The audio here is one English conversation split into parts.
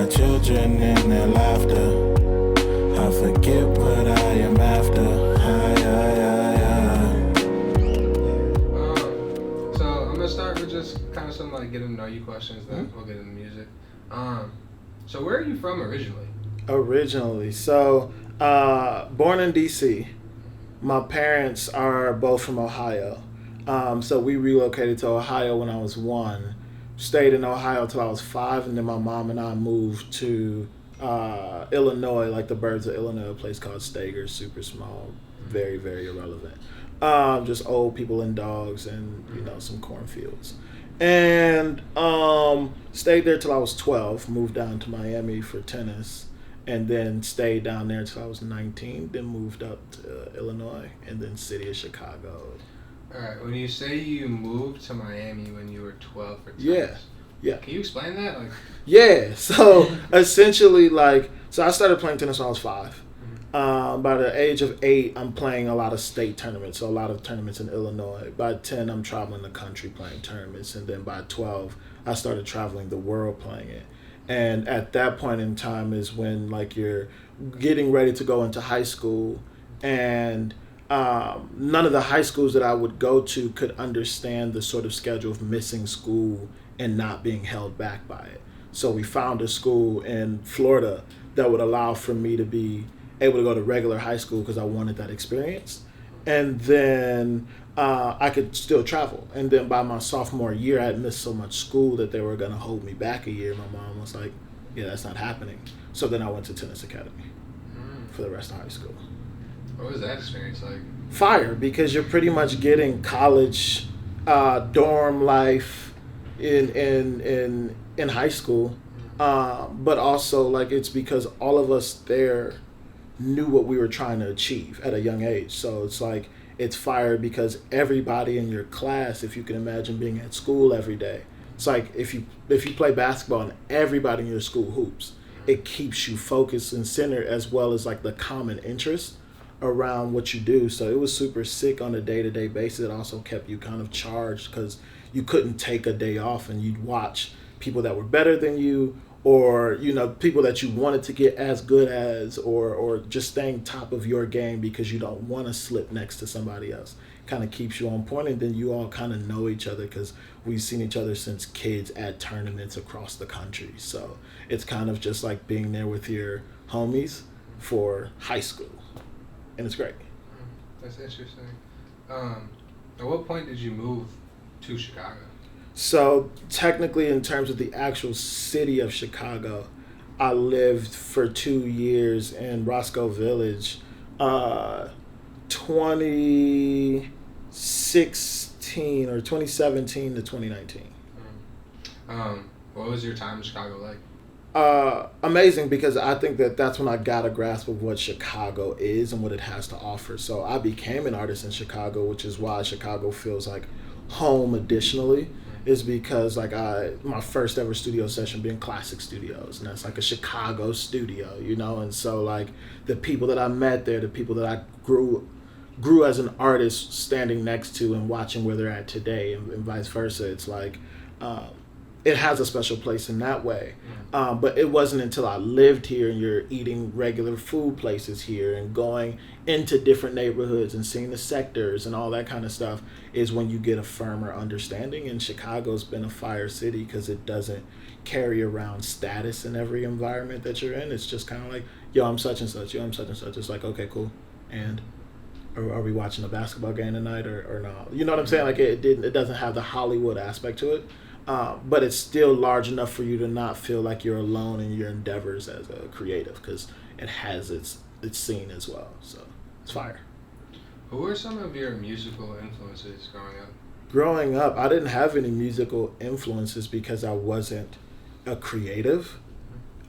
my children and their laughter. I forget what I am after. So I'm gonna start with just kind of some like get to know you questions, then we'll get into music. So where are you from originally? Originally, so born in DC. My parents are both from Ohio. So we relocated to Ohio when I was 1. Stayed in Ohio till I was 5, and then my mom and I moved to Illinois, like the birds of Illinois, a place called Stager, super small, very, very irrelevant. Just old people and dogs and, some cornfields. And stayed there till I was 12, moved down to Miami for tennis, and then stayed down there till I was 19, then moved up to Illinois, and then city of Chicago. All right. When you say you moved to Miami when you were 12 for tennis, yeah. Can you explain that? Yeah. So essentially, so I started playing tennis when I was 5. By the age of 8, I'm playing a lot of state tournaments, so a lot of tournaments in Illinois. By 10, I'm traveling the country playing tournaments, and then by 12, I started traveling the world playing it. And at that point in time is when you're getting ready to go into high school, and none of the high schools that I would go to could understand the sort of schedule of missing school and not being held back by it. So we found a school in Florida that would allow for me to be able to go to regular high school because I wanted that experience. And then I could still travel. And then by my sophomore year, I had missed so much school that they were going to hold me back a year. My mom was like, yeah, that's not happening. So then I went to tennis academy for the rest of high school. What was that experience like? Fire, because you're pretty much getting college dorm life in high school, but also it's because all of us there knew what we were trying to achieve at a young age. So it's fire because everybody in your class, if you can imagine being at school every day, it's like if you play basketball and everybody in your school hoops, it keeps you focused and centered, as well as the common interest around what you do. So it was super sick on a day-to-day basis. It also kept you kind of charged because you couldn't take a day off, and you'd watch people that were better than you, or people that you wanted to get as good as, or just staying top of your game because you don't want to slip next to somebody else. Kind of keeps you on point, and then you all kind of know each other because we've seen each other since kids at tournaments across the country. So it's kind of just like being there with your homies for high school, and it's great. That's interesting. At what point did you move to Chicago? So technically, in terms of the actual city of Chicago, I lived for 2 years in Roscoe Village, 2016 or 2017 to 2019. What was your time in Chicago like? Amazing, because I think that's when I got a grasp of what Chicago is and what it has to offer. So I became an artist in Chicago, which is why Chicago feels like home additionally, is because my first ever studio session being Classic Studios, and that's a Chicago studio, and so the people that I met there, the people that I grew as an artist standing next to and watching where they're at today, and vice versa. It's it has a special place in that way. But it wasn't until I lived here and you're eating regular food places here and going into different neighborhoods and seeing the sectors and all that kind of stuff is when you get a firmer understanding. And Chicago's been a fire city because it doesn't carry around status in every environment that you're in. It's just kind of like, yo, I'm such and such, yo, I'm such and such. It's like, okay, cool. And are we watching a basketball game tonight or no? You know what I'm saying? It doesn't have the Hollywood aspect to it. But it's still large enough for you to not feel like you're alone in your endeavors as a creative, because it has its scene as well. So it's fire. Who were some of your musical influences growing up? Growing up, I didn't have any musical influences because I wasn't a creative.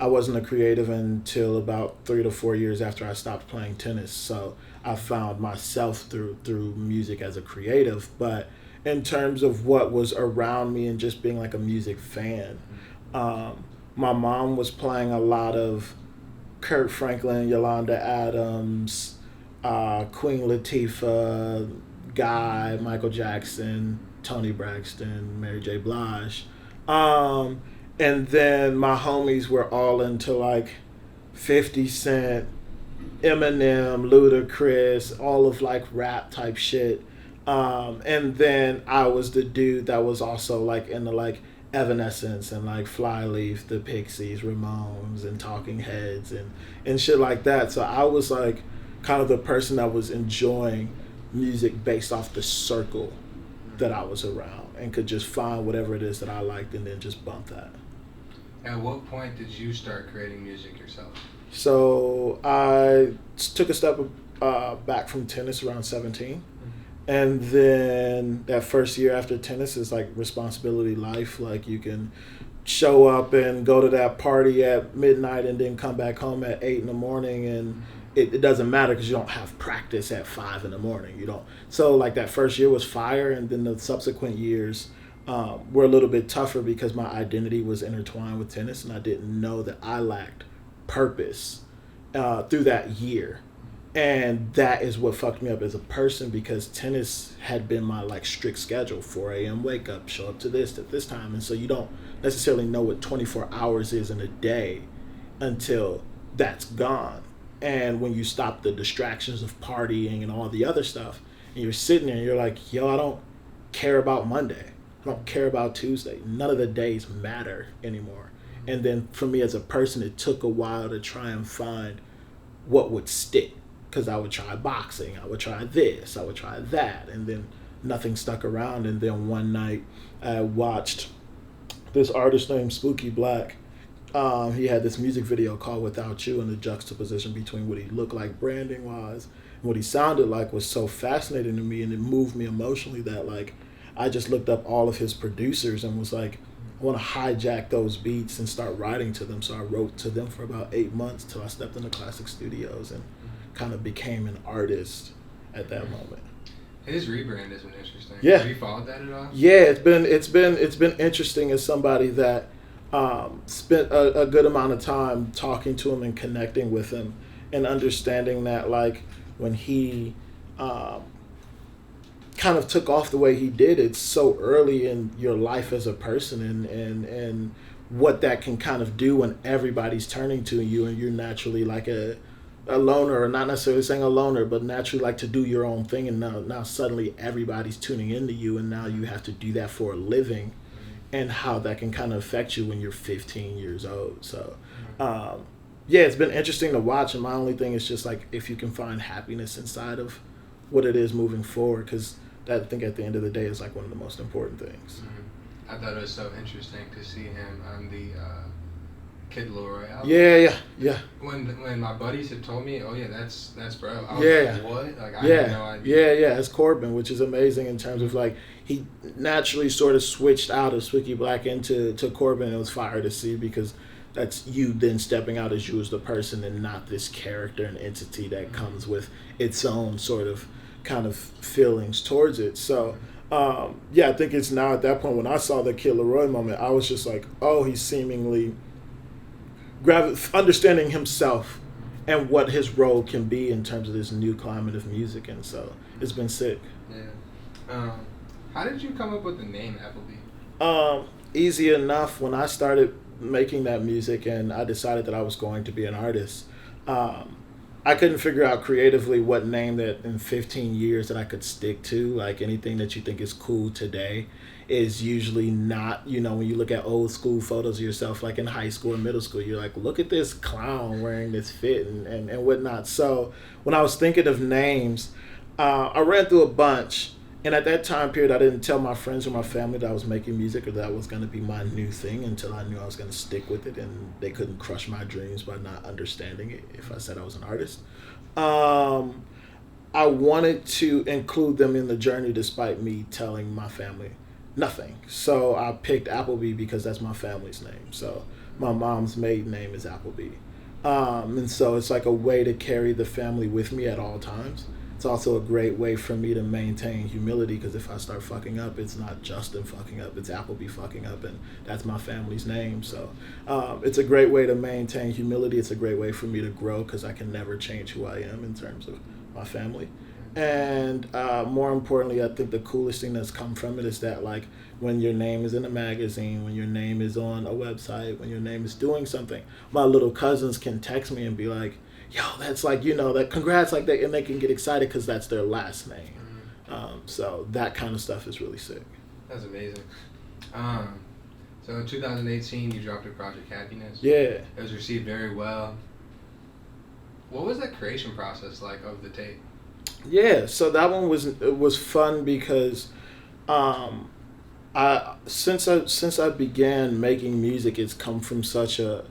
I wasn't a creative until about 3 to 4 years after I stopped playing tennis. So I found myself through music as a creative, but in terms of what was around me and just being a music fan, my mom was playing a lot of Kurt Franklin, Yolanda Adams, Queen Latifah, Guy, Michael Jackson, Toni Braxton, Mary J. Blige. And then my homies were all into like 50 Cent, Eminem, Ludacris, all of like rap type shit. And then I was the dude that was also like into like Evanescence and like Flyleaf, the Pixies, Ramones, and Talking Heads and shit like that. So I was like kind of the person that was enjoying music based off the circle that I was around and could just find whatever it is that I liked and then just bump that. At what point did you start creating music yourself? So I took a step back from tennis around 17. And then that first year after tennis is like responsibility life. Like you can show up and go to that party at midnight and then come back home at 8 in the morning and it doesn't matter because you don't have practice at 5 in the morning. You don't. So like that first year was fire, and then the subsequent years were a little bit tougher because my identity was intertwined with tennis and I didn't know that I lacked purpose through that year. And that is what fucked me up as a person because tennis had been my like strict schedule. 4 a.m. wake up, show up to this at this time. And so you don't necessarily know what 24 hours is in a day until that's gone. And when you stop the distractions of partying and all the other stuff, and you're sitting there and you're like, yo, I don't care about Monday. I don't care about Tuesday. None of the days matter anymore. And then for me as a person, it took a while to try and find what would stick. Because I would try boxing, I would try this, I would try that, and then nothing stuck around. And then one night I watched this artist named Spooky Black. He had this music video called Without You, and the juxtaposition between what he looked like branding wise and what he sounded like was so fascinating to me, and it moved me emotionally that like I just looked up all of his producers and was like, I want to hijack those beats and start writing to them. So I wrote to them for about 8 months till I stepped into Classic Studios and kind of became an artist at that moment. His rebrand has been interesting. Yeah. Have you followed that at all? Yeah, it's been interesting as somebody that spent a good amount of time talking to him and connecting with him and understanding that like when he kind of took off the way he did, it's so early in your life as a person and what that can kind of do when everybody's turning to you and you're naturally like a loner, or not necessarily saying a loner, but naturally like to do your own thing, and now suddenly everybody's tuning into you and now you have to do that for a living, and how that can kind of affect you when you're 15 years old. So yeah, it's been interesting to watch, and my only thing is just like if you can find happiness inside of what it is moving forward, because that I think at the end of the day is like one of the most important things. I thought it was so interesting to see him on the Kid Leroy album. Yeah. When my buddies had told me, oh yeah, that's bro. I was like, what? Like I had no idea. Yeah. It's Corbin, which is amazing in terms of like he naturally sort of switched out of Spooky Black into Corbin. It was fire to see because that's you then stepping out as you as the person and not this character and entity that comes with its own sort of kind of feelings towards it. So yeah, I think it's now at that point when I saw the Kid Leroy moment, I was just like, oh, he's seemingly understanding himself and what his role can be in terms of this new climate of music, and so it's been sick. Yeah. How did you come up with the name Appleby? Easy enough. When I started making that music and I decided that I was going to be an artist, I couldn't figure out creatively what name that in 15 years that I could stick to. Like anything that you think is cool today is usually not, when you look at old school photos of yourself, like in high school or middle school, you're like, look at this clown wearing this fit and whatnot. So when I was thinking of names, I ran through a bunch. And at that time period, I didn't tell my friends or my family that I was making music or that was going to be my new thing until I knew I was going to stick with it, and they couldn't crush my dreams by not understanding it if I said I was an artist. I wanted to include them in the journey despite me telling my family nothing. So I picked Appleby because that's my family's name. So my mom's maiden name is Appleby. And so it's like a way to carry the family with me at all times. It's also a great way for me to maintain humility, because if I start fucking up, it's not Justin fucking up, it's Appleby fucking up, and that's my family's name. So it's a great way to maintain humility. It's a great way for me to grow because I can never change who I am in terms of my family. And more importantly, I think the coolest thing that's come from it is that, like, when your name is in a magazine, when your name is on a website, when your name is doing something, my little cousins can text me and be like, yo, that's like, that congrats, like that, and they can get excited because that's their last name. So that kind of stuff is really sick. That's amazing. So in 2018, you dropped your project Happiness. Yeah. It was received very well. What was that creation process like of the tape? Yeah, so that one was fun because since I began making music, it's come from such a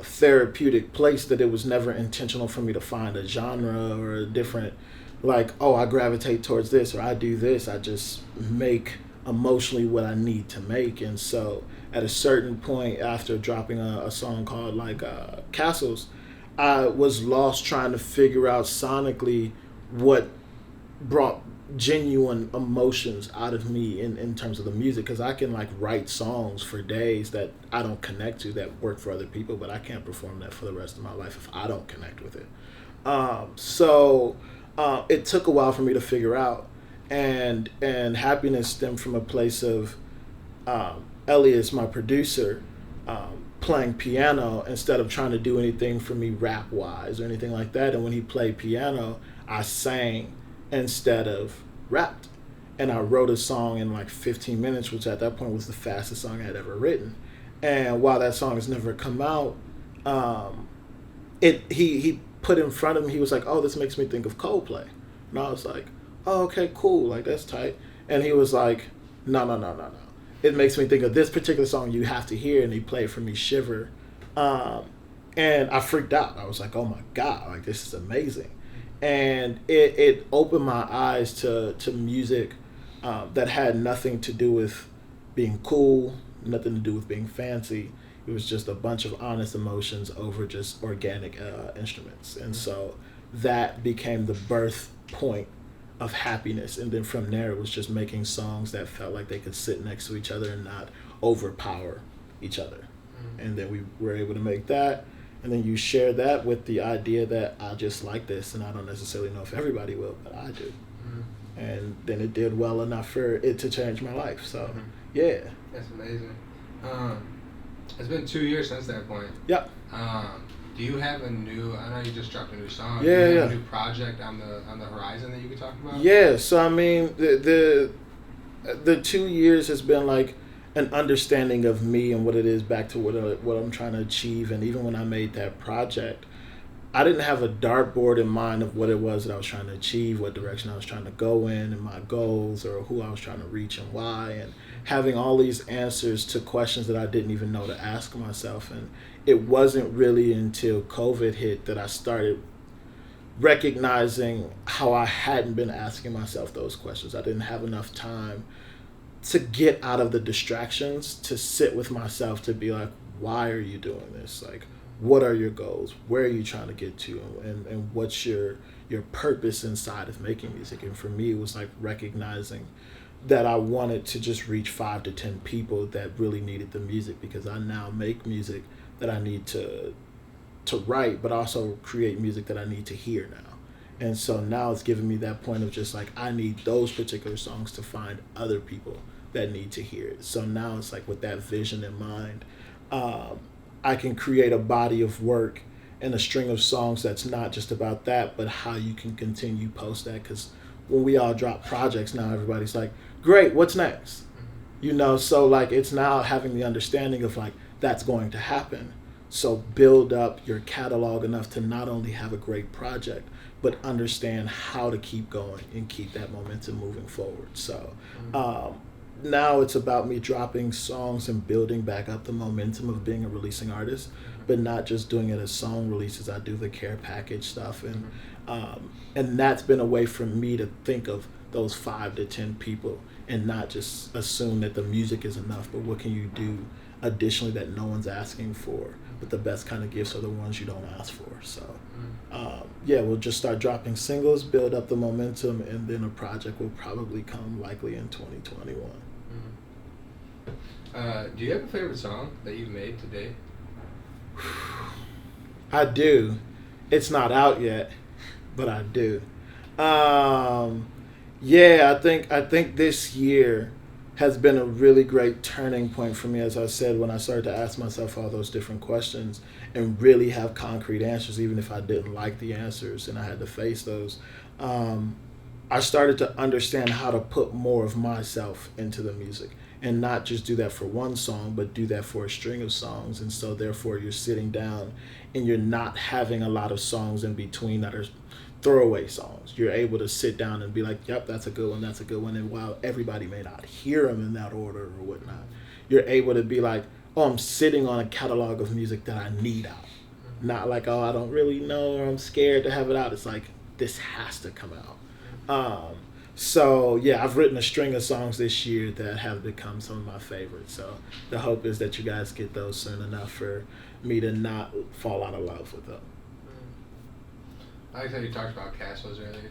therapeutic place that it was never intentional for me to find a genre or a different, like, oh, I gravitate towards this or I do this. I just make emotionally what I need to make. And so at a certain point after dropping a song called like Castles, I was lost trying to figure out sonically what brought genuine emotions out of me in terms of the music, because I can like write songs for days that I don't connect to that work for other people, but I can't perform that for the rest of my life if I don't connect with it. So it took a while for me to figure out, and Happiness stemmed from a place of Elliot, my producer, playing piano instead of trying to do anything for me rap wise or anything like that. And when he played piano, I sang instead of rapped. And I wrote a song in like 15 minutes, which at that point was the fastest song I had ever written. And while that song has never come out, he put in front of me, he was like, oh, this makes me think of Coldplay. And I was like, oh, okay, cool, like that's tight. And he was like, no. It makes me think of this particular song you have to hear. And he played for me Shiver. And I freaked out. I was like, oh my God, like this is amazing. And it opened my eyes to music that had nothing to do with being cool, nothing to do with being fancy. It was just a bunch of honest emotions over just organic instruments. And so that became the birth point of Happiness. And then from there, it was just making songs that felt like they could sit next to each other and not overpower each other. And then we were able to make that. And then you share that with the idea that I just like this, and I don't necessarily know if everybody will, but I do. And then it did well enough for it to change my life. So, yeah. That's amazing. It's been 2 years since that point. Yep. Do you have a new? I know you just dropped a new song. Yeah, do you have a new project on the horizon that you could talk about? Yeah. So I mean, the 2 years has been like an understanding of me and what it is back to what I'm trying to achieve. And even when I made that project, I didn't have a dartboard in mind of what it was that I was trying to achieve, what direction I was trying to go in, and my goals, or who I was trying to reach and why, and having all these answers to questions that I didn't even know to ask myself. And it wasn't really until COVID hit that I started recognizing how I hadn't been asking myself those questions. I didn't have enough time to get out of the distractions, to sit with myself, to be like, why are you doing this? Like, what are your goals? Where are you trying to get to? And what's your purpose inside of making music? And for me, it was like recognizing that I wanted to just reach 5 to 10 people that really needed the music, because I now make music that I need to write, but also create music that I need to hear now. And so now it's giving me that point of just like, I need those particular songs to find other people that need to hear it. So now it's like, with that vision in mind, I can create a body of work and a string of songs that's not just about that, but how you can continue post that. Because when we all drop projects now, everybody's like, great, what's next? So like, it's now having the understanding of like, that's going to happen. So build up your catalog enough to not only have a great project, but understand how to keep going and keep that momentum moving forward. So now it's about me dropping songs and building back up the momentum of being a releasing artist, but not just doing it as song releases. I do the care package stuff, and that's been a way for me to think of those 5 to 10 people and not just assume that the music is enough, but what can you do additionally that no one's asking for? But the best kind of gifts are the ones you don't ask for. So we'll just start dropping singles, build up the momentum, and then a project will probably come likely in 2021. Do you have a favorite song that you've made to date? I do. It's not out yet, but I do. Yeah, I think this year has been a really great turning point for me, as I said, when I started to ask myself all those different questions and really have concrete answers, even if I didn't like the answers and I had to face those. I started to understand how to put more of myself into the music and not just do that for one song, but do that for a string of songs. And so therefore you're sitting down and you're not having a lot of songs in between that are throwaway songs. You're able to sit down and be like, yep, that's a good one, that's a good one. And while everybody may not hear them in that order or whatnot, you're able to be like, oh, I'm sitting on a catalog of music that I need out. Not like, oh, I don't really know or I'm scared to have it out. It's like, this has to come out. So yeah, I've written a string of songs this year that have become some of my favorites. So the hope is that you guys get those soon enough for me to not fall out of love with them. I like how you talked about Castles earlier.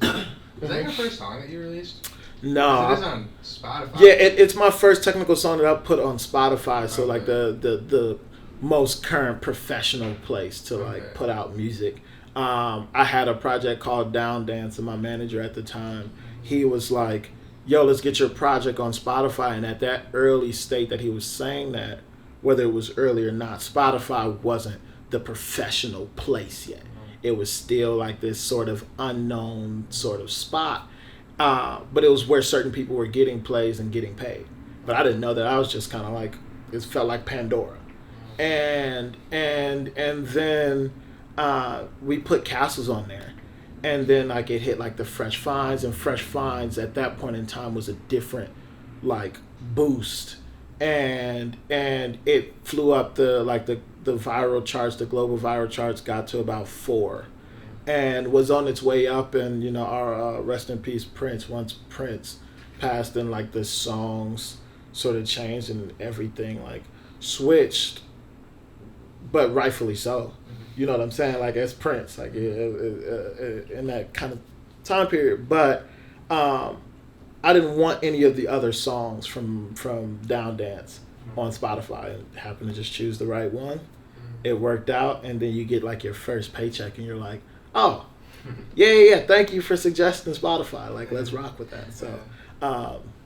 Was that your first song that you released? No. It is on Spotify. Yeah, it's my first technical song that I put on Spotify. So like the most current professional place to like put out music. I had a project called Down Dance, and my manager at the time, he was like, yo, let's get your project on Spotify. And at that early state that he was saying that, whether it was early or not, Spotify wasn't the professional place yet. It was still like this sort of unknown sort of spot. But it was where certain people were getting plays and getting paid. But I didn't know that. I was just kind of like, it felt like Pandora. And then we put Castles on there. And then like it hit like the Fresh Finds, and Fresh Finds at that point in time was a different like boost. And it flew up the viral charts, the global viral charts got to about 4 and was on its way up. And you know, our rest in peace Prince, once Prince passed, and like the songs sort of changed and everything like switched, but rightfully so. You know what I'm saying? Like as Prince, like in that kind of time period. But I didn't want any of the other songs from Down Dance on Spotify, and happened to just choose the right one. It worked out, and then you get like your first paycheck, and you're like, oh, yeah. Thank you for suggesting Spotify. Like, let's rock with that. So,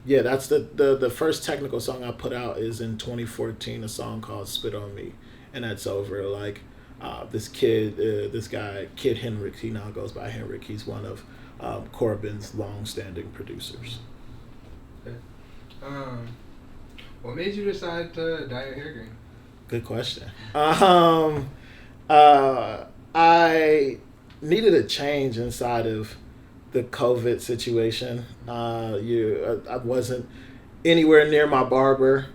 yeah, that's the first technical song I put out is in 2014, a song called Spit on Me, and that's over like. This guy, Kid Henrik, he now goes by Henrik. He's one of Corbin's long-standing producers. Okay. What made you decide to dye your hair green? Good question. I needed a change inside of the COVID situation. I wasn't anywhere near my barber.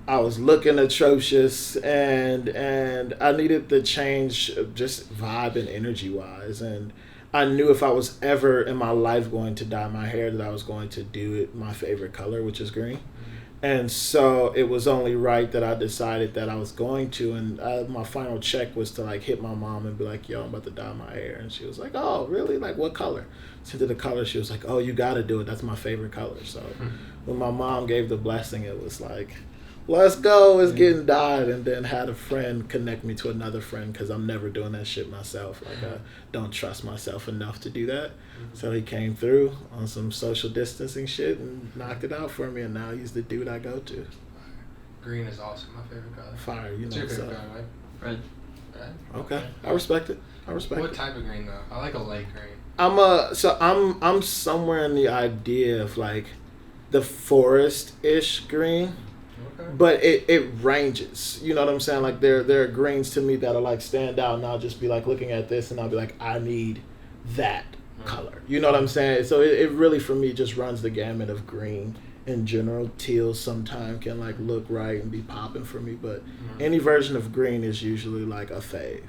I was looking atrocious, and I needed the change, just vibe and energy wise. And I knew if I was ever in my life going to dye my hair, that I was going to do it my favorite color, which is green. And so it was only right that I decided that I was going to. And my final check was to like hit my mom and be like, yo, I'm about to dye my hair. And she was like, oh, really? Like, what color? Sent her the color. She was like, oh, you got to do it. That's my favorite color. So when my mom gave the blessing, it was like, let's go, it's getting dyed. And then had a friend connect me to another friend, because I'm never doing that shit myself. Like, I don't trust myself enough to do that. So he came through on some social distancing shit and knocked it out for me, and now he's the dude I go to. Green is also my favorite color. Fire, you know. What's your favorite So. color, right? Red. Okay, I respect it. What type of green though? I like a light green. I'm somewhere in the idea of like the forest-ish green. Okay. But it ranges. You know what I'm saying? Like there are greens to me that'll like stand out, and I'll just be like looking at this and I'll be like, I need that color. You know what I'm saying? So it really for me just runs the gamut of green in general. Teal sometimes can like look right and be popping for me, but any version of green is usually like a fave.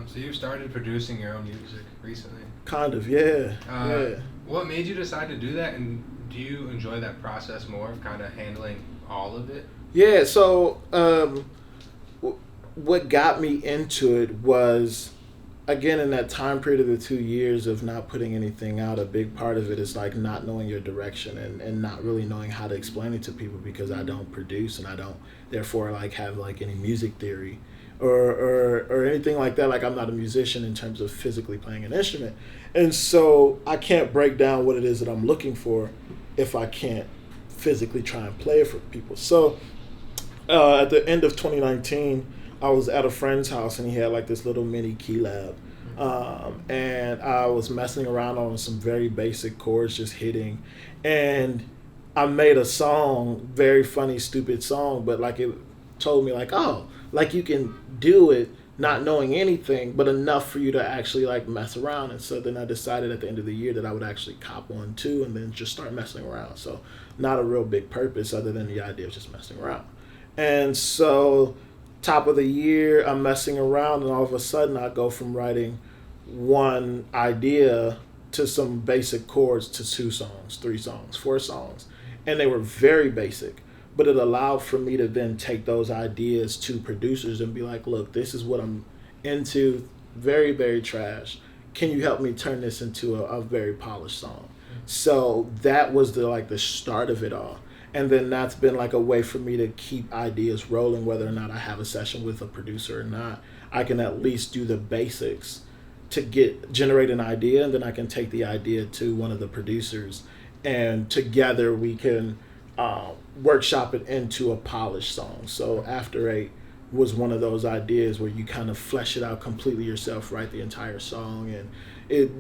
So you started producing your own music recently? Kind of, yeah. Yeah. What made you decide to do that, and do you enjoy that process more of kind of handling all of it? Yeah, so what got me into it was again, in that time period of the 2 years of not putting anything out, a big part of it is like not knowing your direction and not really knowing how to explain it to people, because I don't produce and I don't therefore like have like any music theory or anything like that. Like I'm not a musician in terms of physically playing an instrument. And so I can't break down what it is that I'm looking for if I can't physically try and play it for people. So at the end of 2019, I was at a friend's house and he had like this little mini key lab. And I was messing around on some very basic chords, just hitting. And I made a song, very funny, stupid song, but like it told me like, oh, like you can do it not knowing anything, but enough for you to actually like mess around. And so then I decided at the end of the year that I would actually cop one too and then just start messing around. So not a real big purpose other than the idea of just messing around. And so top of the year, I'm messing around, and all of a sudden I go from writing one idea to some basic chords to 2 songs, 3 songs, 4 songs. And they were very basic, but it allowed for me to then take those ideas to producers and be like, look, this is what I'm into, very, very trash. Can you help me turn this into a very polished song? So that was the start of it all. And then that's been like a way for me to keep ideas rolling, whether or not I have a session with a producer or not. I can at least do the basics to generate an idea, and then I can take the idea to one of the producers, and together we can workshop it into a polished song. So After 8 was one of those ideas where you kind of flesh it out completely yourself, write the entire song, and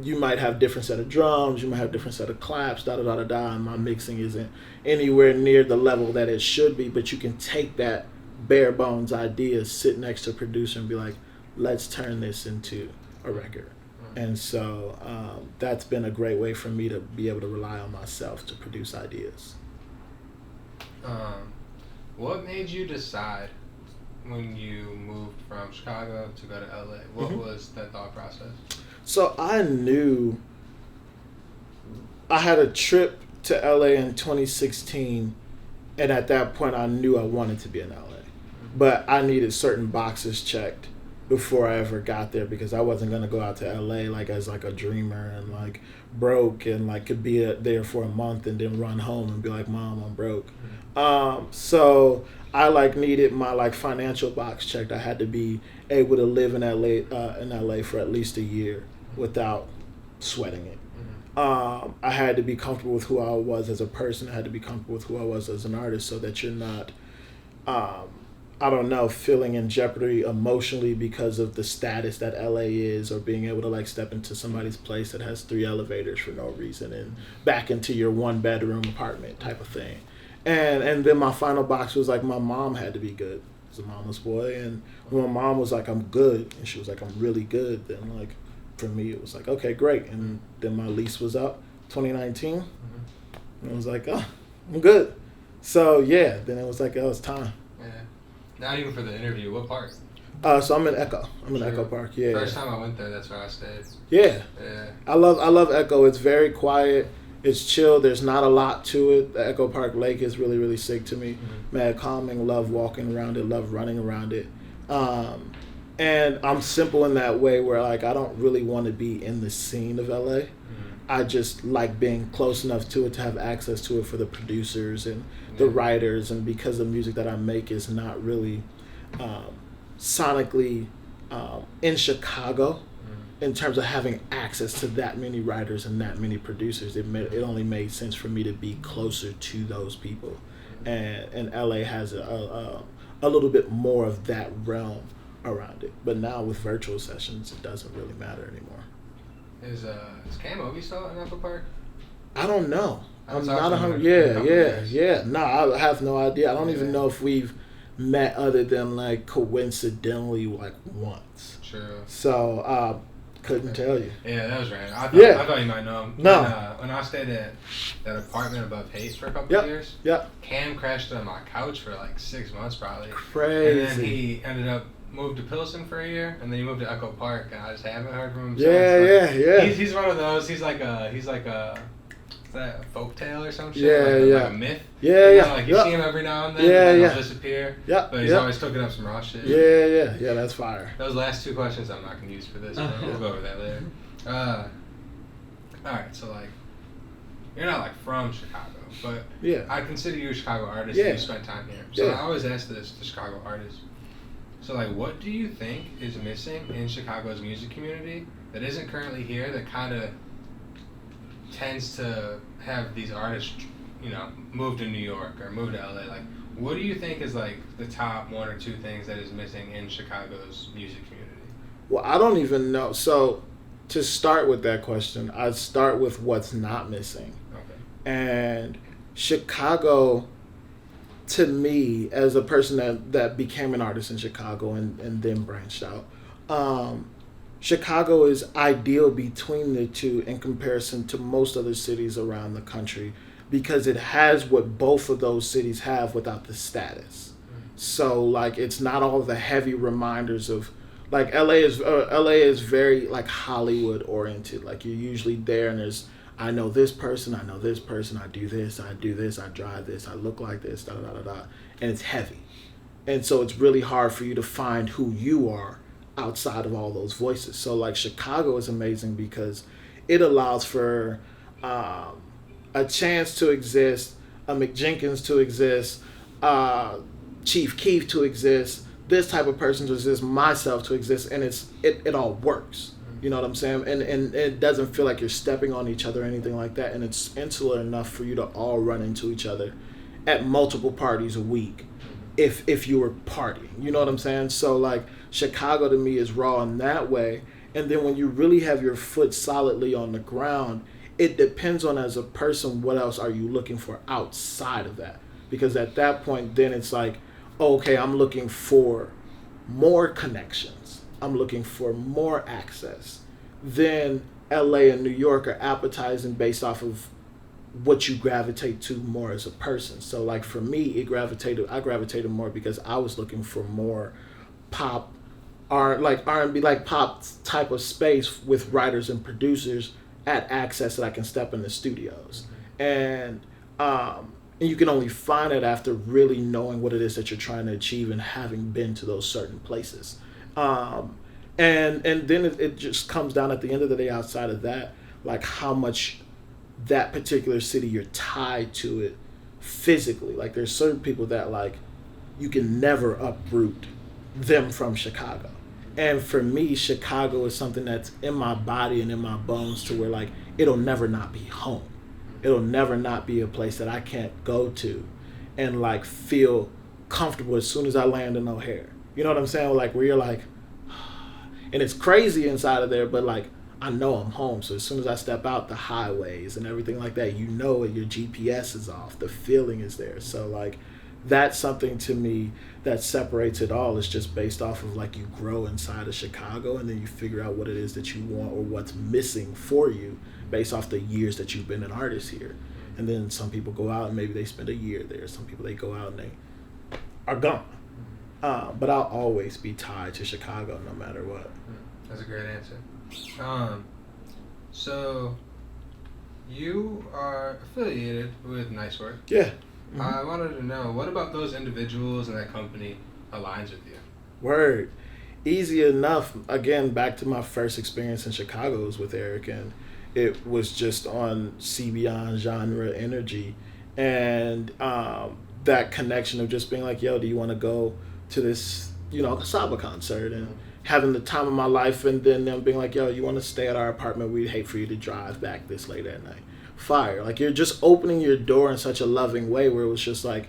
you might have different set of drums, you might have different set of claps, da-da-da-da-da, and my mixing isn't anywhere near the level that it should be, but you can take that bare bones idea, sit next to a producer and be like, let's turn this into a record. And so that's been a great way for me to be able to rely on myself to produce ideas. What made you decide when you moved from Chicago to go to LA? What was that thought process? So I knew I had a trip to LA in 2016, and at that point I knew I wanted to be in LA. But I needed certain boxes checked before I ever got there, because I wasn't going to go out to LA like as like a dreamer and like broke and like could be there for a month and then run home and be like, Mom, I'm broke. So I like needed my like financial box checked. I had to be able to live in LA for at least a year without sweating it. I had to be comfortable with who I was as a person. I had to be comfortable with who I was as an artist, so that you're not feeling in jeopardy emotionally because of the status that LA is, or being able to like step into somebody's place that has 3 elevators for no reason and back into your 1-bedroom apartment type of thing. And then my final box was like, my mom had to be good. I was a mama's boy, and when my mom was like, I'm good, and she was like, I'm really good, then like for me it was like, okay, great. And then my lease was up 2019, and I was like, oh, I'm good. So yeah, then it was like, oh, it's time. Not even for the interview. What park? So I'm in Echo. I'm in Echo Park. Yeah. First time I went there, that's where I stayed. Yeah. Yeah. I love Echo. It's very quiet. It's chill. There's not a lot to it. The Echo Park Lake is really, really sick to me. Mad calming. Love walking around it. Love running around it. And I'm simple in that way where like I don't really want to be in the scene of LA. I just like being close enough to it to have access to it for the producers and the writers, and because the music that I make is not really sonically in Chicago in terms of having access to that many writers and that many producers, it only made sense for me to be closer to those people, and LA has a little bit more of that realm around it. But now with virtual sessions, it doesn't really matter anymore. Is Cam still in Apple Park? I don't know. I'm That's not awesome. 100. Yeah. No, I have no idea. I don't even know if we've met other than like coincidentally like once. True. So couldn't tell you. Yeah, that was random. I thought you might know him. No. When I stayed at that apartment above Hayes for a couple of years, Cam crashed on my couch for like 6 months probably. Crazy. And then he ended up moved to Pilsen for a year, and then he moved to Echo Park, and I just haven't heard from him Yeah. since. He's one of those. He's like a Is that a folk tale or some shit? Yeah, like a myth? Yeah, you know, like you see him every now and then, he'll disappear. Yeah, But he's always cooking up some raw shit. Yeah, that's fire. Those last two questions I'm not going to use for this, but we'll go over that later. Alright, so like, you're not like from Chicago, but I consider you a Chicago artist and you spent time here. So I always ask this to Chicago artists. So like, what do you think is missing in Chicago's music community that isn't currently here that kind of tends to have these artists, you know, move to New York or move to LA? Like, what do you think is like the top one or two things that is missing in Chicago's music community? Well, I don't even know. So to start with that question, I'd start with what's not missing. Okay. And Chicago, to me, as a person that became an artist in Chicago and then branched out, Chicago is ideal between the two in comparison to most other cities around the country because it has what both of those cities have without the status. So like it's not all the heavy reminders of like LA is very like Hollywood oriented. Like you're usually there and there's I know this person, I do this, I drive this, I look like this, da da da da, and it's heavy. And so it's really hard for you to find who you are outside of all those voices. So like Chicago is amazing because it allows for a Chance to exist, a McJenkins to exist, Chief Keef to exist, this type of person to exist, myself to exist, and it all works. You know what I'm saying? And it doesn't feel like you're stepping on each other or anything like that. And it's insular enough for you to all run into each other at multiple parties a week if you were partying. You know what I'm saying? So like Chicago to me is raw in that way. And then when you really have your foot solidly on the ground, it depends on as a person, what else are you looking for outside of that? Because at that point, then it's like, okay, I'm looking for more connections. I'm looking for more access. Then LA and New York are appetizing based off of what you gravitate to more as a person. So like for me, I gravitated more because I was looking for more pop, R&B, like pop type of space with writers and producers at access that I can step in the studios. And you can only find it after really knowing what it is that you're trying to achieve and having been to those certain places. And then it just comes down at the end of the day outside of that, like how much that particular city you're tied to it physically. Like there's certain people that like you can never uproot them from Chicago. And for me, Chicago is something that's in my body and in my bones to where like it'll never not be home. It'll never not be a place that I can't go to and like feel comfortable as soon as I land in O'Hare. You know what I'm saying? Like where you're like, and it's crazy inside of there, but like I know I'm home. So as soon as I step out the highways and everything like that, you know your GPS is off. The feeling is there. So like that's something to me that separates it all. It's just based off of like you grow inside of Chicago and then you figure out what it is that you want or what's missing for you based off the years that you've been an artist here. And then some people go out and maybe they spend a year there. Some people, they go out and they are gone. But I'll always be tied to Chicago no matter what. That's a great answer. So you are affiliated with Nice Work. Yeah. Mm-hmm. I wanted to know, what about those individuals and that company aligns with you? Word. Easy enough. Again, back to my first experience in Chicago was with Eric, and it was just on See Beyond Genre Energy, and that connection of just being like, yo, do you want to go to this, Saba concert, and having the time of my life, and then them being like, yo, you want to stay at our apartment? We'd hate for you to drive back this late at night. Fire. Like, you're just opening your door in such a loving way where it was just like,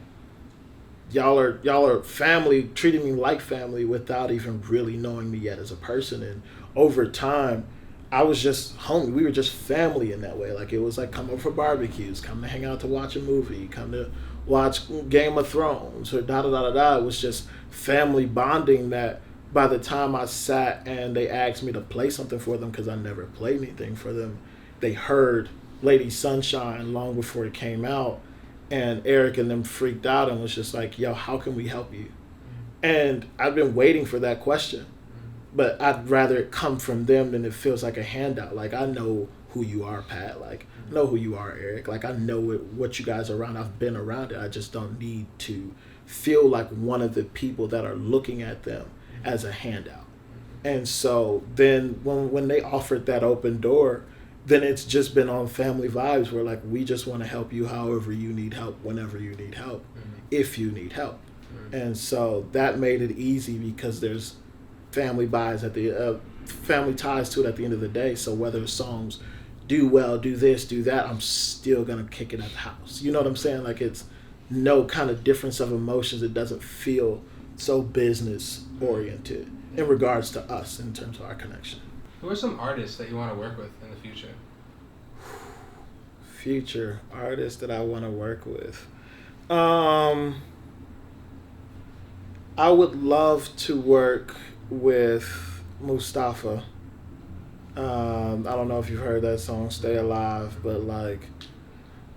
y'all are family, treating me like family without even really knowing me yet as a person. And over time, I was just homie. We were just family in that way. Like, it was like come over for barbecues, come to hang out to watch a movie, come to watch Game of Thrones, or da-da-da-da-da. It was just family bonding that by the time I sat and they asked me to play something for them, because I never played anything for them, they heard Lady Sunshine long before it came out, and Eric and them freaked out and was just like, yo, how can we help you? And I've been waiting for that question, but I'd rather it come from them than it feels like a handout. Like, I know who you are, Pat. Like, know who you are, Eric. Like, I know what you guys are around. I've been around it. I just don't need to feel like one of the people that are looking at them as a handout. And so then when they offered that open door, then it's just been on family vibes where, like, we just want to help you however you need help, whenever you need help, if you need help. And so that made it easy because there's family ties to it at the end of the day. So whether songs do well, do this, do that, I'm still going to kick it at the house. You know what I'm saying? Like, it's no kind of difference of emotions. It doesn't feel so business oriented in regards to us in terms of our connection. Who are some artists that you want to work with in the future? Future artists that I want to work with. I would love to work with Mustafa. I don't know if you've heard that song, Stay Alive, but like,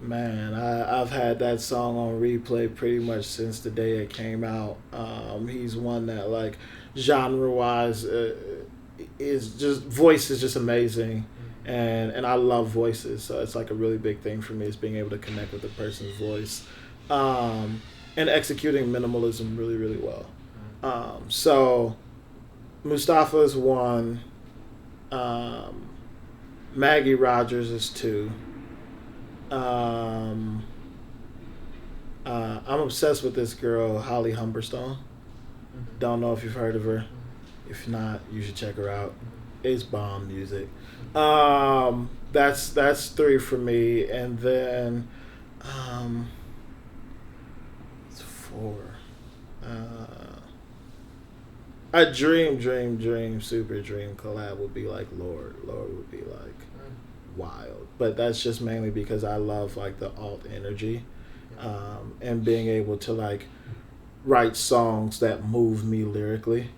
man, I've had that song on replay pretty much since the day it came out. He's one that, like, genre-wise, voice is just amazing. And I love voices, so it's like a really big thing for me is being able to connect with a person's voice. And executing minimalism really, really well. So Mustafa is one. Maggie Rogers is two. I'm obsessed with this girl, Holly Humberstone. Don't know if you've heard of her. If not, you should check her out. It's bomb music. That's three for me, and then it's four. A dream, super dream collab would be like Lord. Lord would be like wild, but that's just mainly because I love like the alt energy, and being able to like write songs that move me lyrically.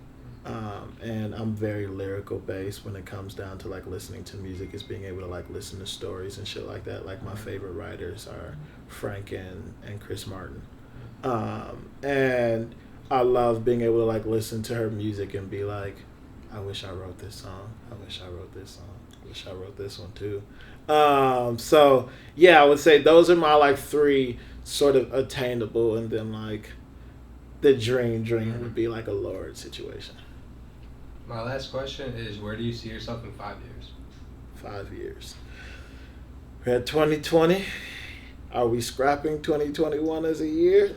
And I'm very lyrical based when it comes down to like listening to music, is being able to like listen to stories and shit like that. Like my favorite writers are Frank and Chris Martin. And I love being able to like listen to her music and be like, I wish I wrote this song. I wish I wrote this song. I wish I wrote this one too. So yeah, I would say those are my like three sort of attainable, and then like the dream would be like a Lord situation. My last question is, where do you see yourself in 5 years? 5 years. We're at 2020. Are we scrapping 2021 as a year?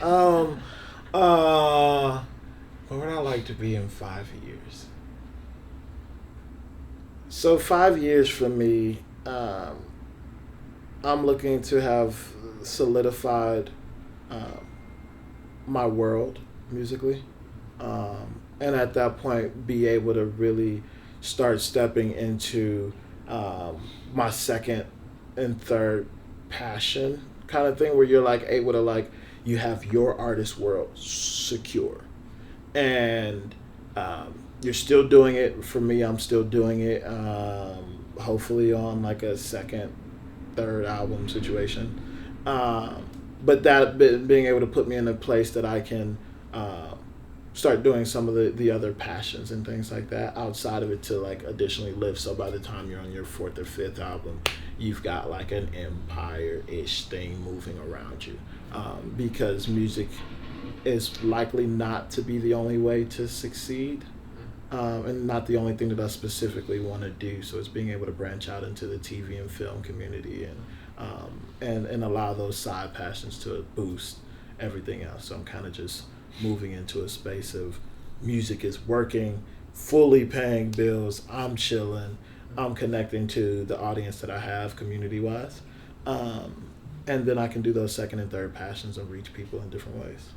No. Where would I like to be in 5 years? So 5 years for me, I'm looking to have solidified my world musically. And at that point, be able to really start stepping into my second and third passion kind of thing, where you're like able to like, you have your artist world secure, and you're still doing it. For me, I'm still doing it, hopefully on like a second, third album situation. But that being able to put me in a place that I can start doing some of the other passions and things like that outside of it to like additionally live. So by the time you're on your fourth or fifth album, you've got like an empire-ish thing moving around you. Because music is likely not to be the only way to succeed, and not the only thing that I specifically want to do. So it's being able to branch out into the TV and film community and allow those side passions to boost everything else. So I'm kind of just moving into a space of music is working, fully paying bills, I'm chilling, I'm connecting to the audience that I have community-wise. And then I can do those second and third passions and reach people in different ways.